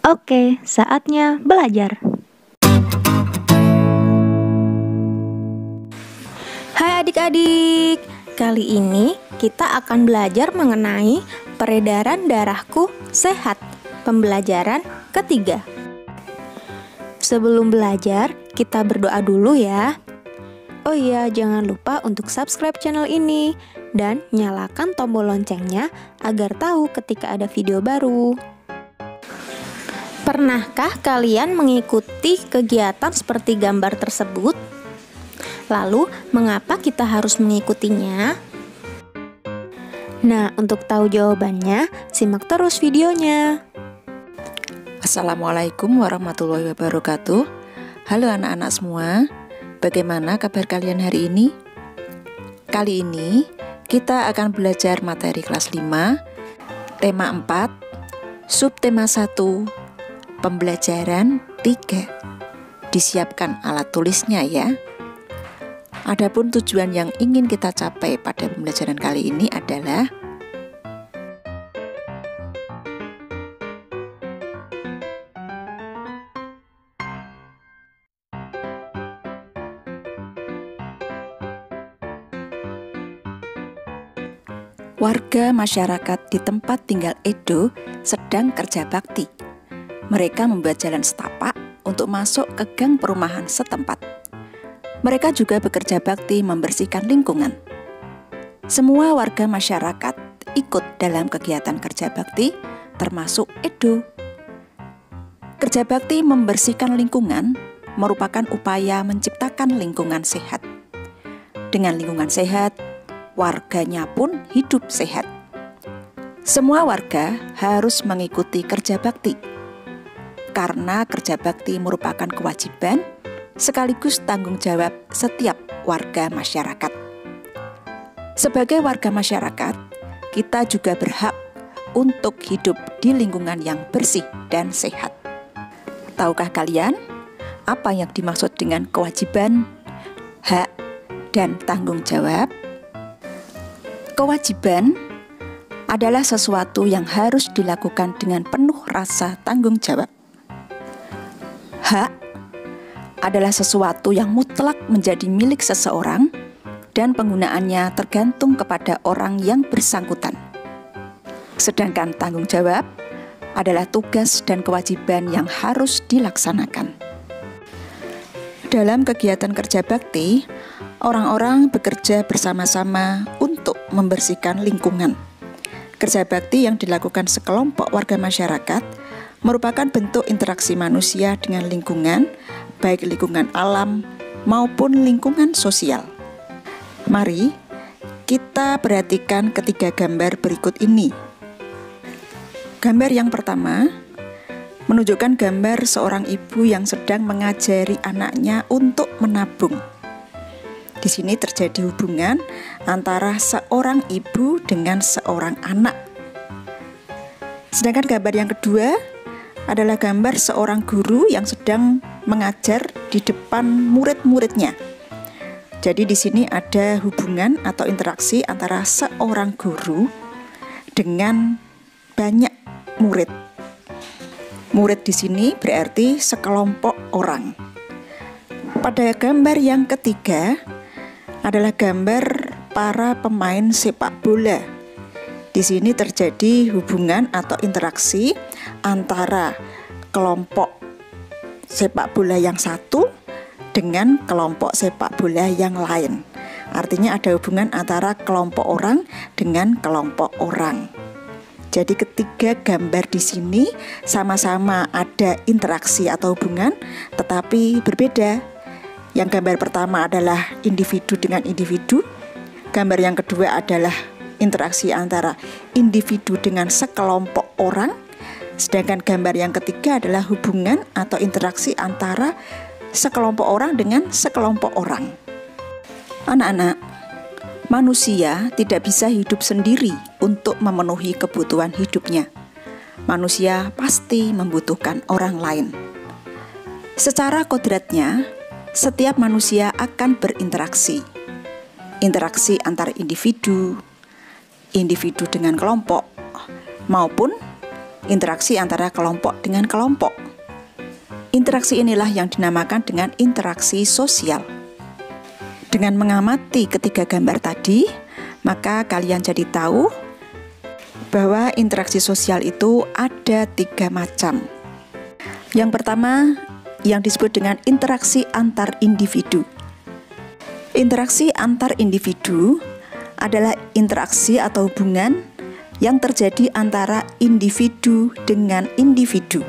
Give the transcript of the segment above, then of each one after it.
Oke, saatnya belajar. Hai adik-adik, kali ini kita akan belajar mengenai peredaran darahku sehat, pembelajaran ketiga. Sebelum belajar, kita berdoa dulu ya. Oh iya, jangan lupa untuk subscribe channel ini dan nyalakan tombol loncengnya agar tahu ketika ada video baru. Pernahkah kalian mengikuti kegiatan seperti gambar tersebut? Lalu, mengapa kita harus mengikutinya? Nah, untuk tahu jawabannya, simak terus videonya. Assalamualaikum warahmatullahi wabarakatuh. Halo anak-anak semua, bagaimana kabar kalian hari ini? Kali ini, kita akan belajar materi kelas 5, tema 4, subtema 1, pembelajaran 3. Disiapkan alat tulisnya ya. Adapun tujuan yang ingin kita capai pada pembelajaran kali ini adalah warga masyarakat di tempat tinggal Edo sedang kerja bakti. Mereka membuat jalan setapak untuk masuk ke gang perumahan setempat. Mereka juga bekerja bakti membersihkan lingkungan. Semua warga masyarakat ikut dalam kegiatan kerja bakti, termasuk Edo. Kerja bakti membersihkan lingkungan merupakan upaya menciptakan lingkungan sehat. Dengan lingkungan sehat, warganya pun hidup sehat. Semua warga harus mengikuti kerja bakti, karena kerja bakti merupakan kewajiban sekaligus tanggung jawab setiap warga masyarakat. Sebagai warga masyarakat, kita juga berhak untuk hidup di lingkungan yang bersih dan sehat. Tahukah kalian apa yang dimaksud dengan kewajiban, hak, dan tanggung jawab? Kewajiban adalah sesuatu yang harus dilakukan dengan penuh rasa tanggung jawab. Hak adalah sesuatu yang mutlak menjadi milik seseorang dan penggunaannya tergantung kepada orang yang bersangkutan. Sedangkan tanggung jawab adalah tugas dan kewajiban yang harus dilaksanakan. Dalam kegiatan kerja bakti, orang-orang bekerja bersama-sama untuk membersihkan lingkungan. Kerja bakti yang dilakukan sekelompok warga masyarakat merupakan bentuk interaksi manusia dengan lingkungan, baik lingkungan alam maupun lingkungan sosial. Mari kita perhatikan ketiga gambar berikut ini. Gambar yang pertama menunjukkan gambar seorang ibu yang sedang mengajari anaknya untuk menabung. Di sini terjadi hubungan antara seorang ibu dengan seorang anak. Sedangkan gambar yang kedua adalah gambar seorang guru yang sedang mengajar di depan murid-muridnya. Jadi di sini ada hubungan atau interaksi antara seorang guru dengan banyak murid. Murid di sini berarti sekelompok orang. Pada gambar yang ketiga adalah gambar para pemain sepak bola. Di sini terjadi hubungan atau interaksi antara kelompok sepak bola yang satu dengan kelompok sepak bola yang lain. Artinya ada hubungan antara kelompok orang dengan kelompok orang. Jadi ketiga gambar di sini sama-sama ada interaksi atau hubungan, tetapi berbeda. Yang gambar pertama adalah individu dengan individu. Gambar yang kedua adalah interaksi antara individu dengan sekelompok orang. Sedangkan gambar yang ketiga adalah hubungan atau interaksi antara sekelompok orang dengan sekelompok orang. Anak-anak, manusia tidak bisa hidup sendiri untuk memenuhi kebutuhan hidupnya. Manusia pasti membutuhkan orang lain. Secara kodratnya, setiap manusia akan berinteraksi. Interaksi antar individu, individu dengan kelompok, maupun interaksi antara kelompok dengan kelompok. Interaksi inilah yang dinamakan dengan interaksi sosial. Dengan mengamati ketiga gambar tadi, maka kalian jadi tahu bahwa interaksi sosial itu ada 3 macam. Yang pertama, yang disebut dengan interaksi antar individu. Interaksi antar individu adalah interaksi atau hubungan yang terjadi antara individu dengan individu.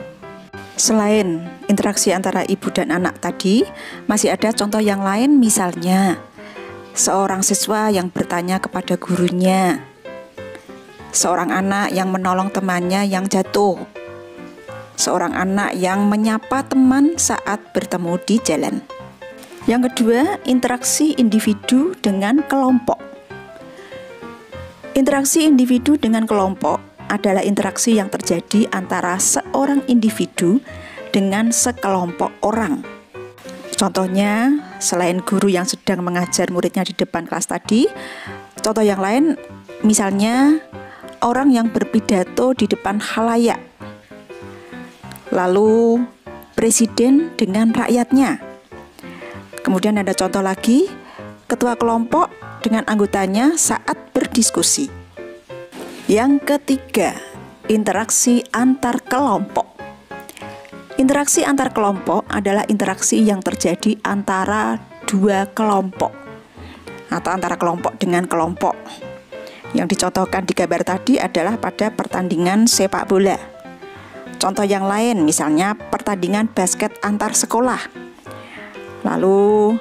Selain interaksi antara ibu dan anak tadi, masih ada contoh yang lain, misalnya seorang siswa yang bertanya kepada gurunya, seorang anak yang menolong temannya yang jatuh, seorang anak yang menyapa teman saat bertemu di jalan. Yang kedua, interaksi individu dengan kelompok. Interaksi individu dengan kelompok adalah interaksi yang terjadi antara seorang individu dengan sekelompok orang. Contohnya, selain guru yang sedang mengajar muridnya di depan kelas tadi, contoh yang lain misalnya orang yang berpidato di depan khalayak. Lalu presiden dengan rakyatnya. Kemudian ada contoh lagi, ketua kelompok dengan anggotanya saat berdiskusi. Yang ketiga, interaksi antar kelompok. Interaksi antar kelompok adalah interaksi yang terjadi antara 2 kelompok atau antara kelompok dengan kelompok. Yang dicontohkan di gambar tadi adalah pada pertandingan sepak bola. Contoh yang lain misalnya pertandingan basket antar sekolah. Lalu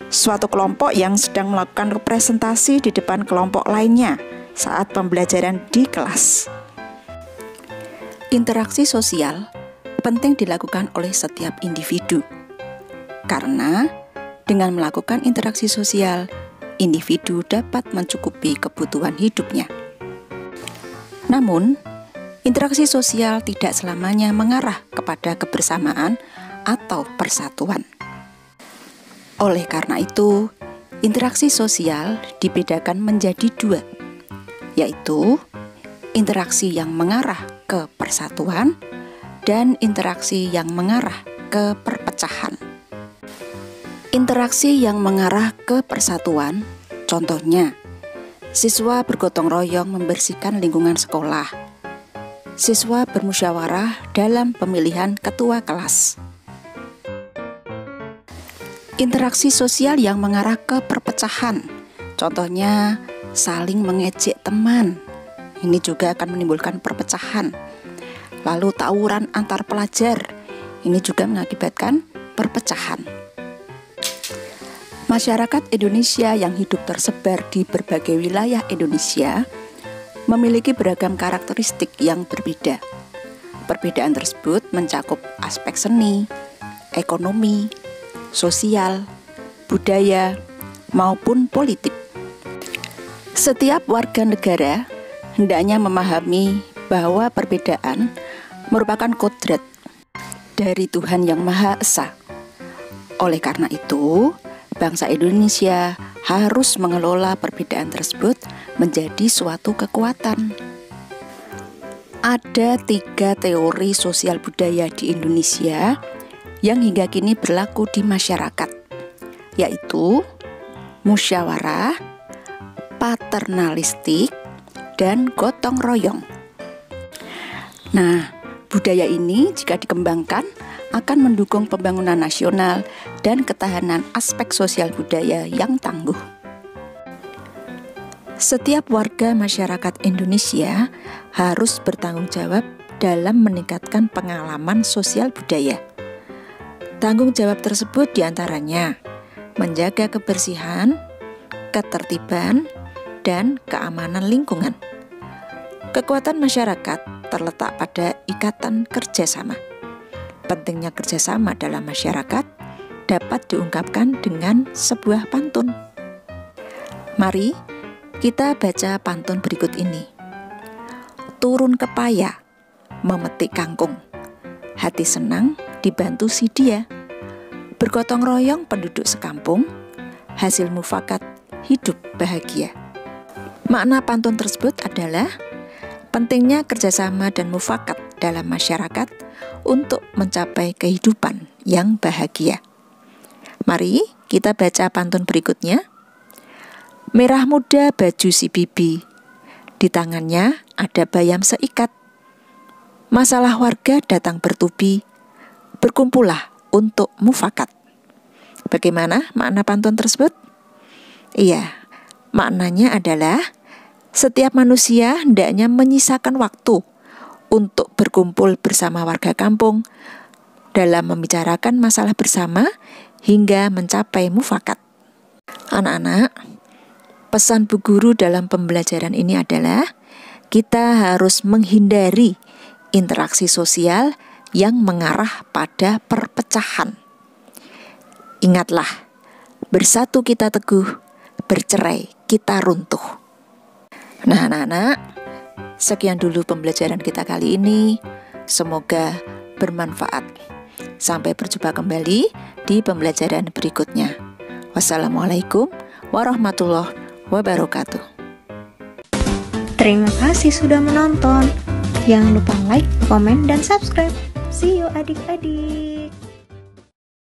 suatu kelompok yang sedang melakukan representasi di depan kelompok lainnya saat pembelajaran di kelas. Interaksi sosial penting dilakukan oleh setiap individu, karena dengan melakukan interaksi sosial, individu dapat mencukupi kebutuhan hidupnya. Namun, interaksi sosial tidak selamanya mengarah kepada kebersamaan atau persatuan. Oleh karena itu, interaksi sosial dibedakan menjadi 2, yaitu interaksi yang mengarah ke persatuan dan interaksi yang mengarah ke perpecahan. Interaksi yang mengarah ke persatuan, contohnya, siswa bergotong royong membersihkan lingkungan sekolah. Siswa bermusyawarah dalam pemilihan ketua kelas. Interaksi sosial yang mengarah ke perpecahan, contohnya saling mengejek teman. Ini juga akan menimbulkan perpecahan. Lalu tawuran antar pelajar, ini juga mengakibatkan perpecahan. Masyarakat Indonesia yang hidup tersebar di berbagai wilayah Indonesia memiliki beragam karakteristik yang berbeda. Perbedaan tersebut mencakup aspek seni, ekonomi, sosial, budaya, maupun politik. Setiap warga negara hendaknya memahami bahwa perbedaan merupakan kodrat dari Tuhan Yang Maha Esa. Oleh karena itu, bangsa Indonesia harus mengelola perbedaan tersebut menjadi suatu kekuatan. Ada 3 teori sosial budaya di Indonesia yang hingga kini berlaku di masyarakat, yaitu musyawarah, paternalistik, dan gotong royong. Nah, budaya ini jika dikembangkan akan mendukung pembangunan nasional dan ketahanan aspek sosial budaya yang tangguh. Setiap warga masyarakat Indonesia harus bertanggung jawab dalam meningkatkan pengalaman sosial budaya. Tanggung jawab tersebut diantaranya menjaga kebersihan, ketertiban, dan keamanan lingkungan. Kekuatan masyarakat terletak pada ikatan kerjasama. Pentingnya kerjasama dalam masyarakat dapat diungkapkan dengan sebuah pantun. Mari kita baca pantun berikut ini. Turun ke paya, memetik kangkung. Hati senang dibantu si dia. Bergotong royong penduduk sekampung, hasil mufakat hidup bahagia. Makna pantun tersebut adalah pentingnya kerjasama dan mufakat dalam masyarakat untuk mencapai kehidupan yang bahagia. Mari kita baca pantun berikutnya. Merah muda baju si bibi, di tangannya ada bayam seikat. Masalah warga datang bertubi, berkumpullah untuk mufakat. Bagaimana makna pantun tersebut? Iya, maknanya adalah setiap manusia hendaknya menyisakan waktu untuk berkumpul bersama warga kampung dalam membicarakan masalah bersama hingga mencapai mufakat. Anak-anak, pesan Bu Guru dalam pembelajaran ini adalah kita harus menghindari interaksi sosial yang mengarah pada perpecahan. Ingatlah, bersatu kita teguh, bercerai kita runtuh. Nah, anak-anak, sekian dulu pembelajaran kita kali ini. Semoga bermanfaat. Sampai berjumpa kembali di pembelajaran berikutnya. Wassalamualaikum warahmatullahi wabarakatuh. Terima kasih sudah menonton. Jangan lupa like, komen, dan subscribe. See you adik-adik.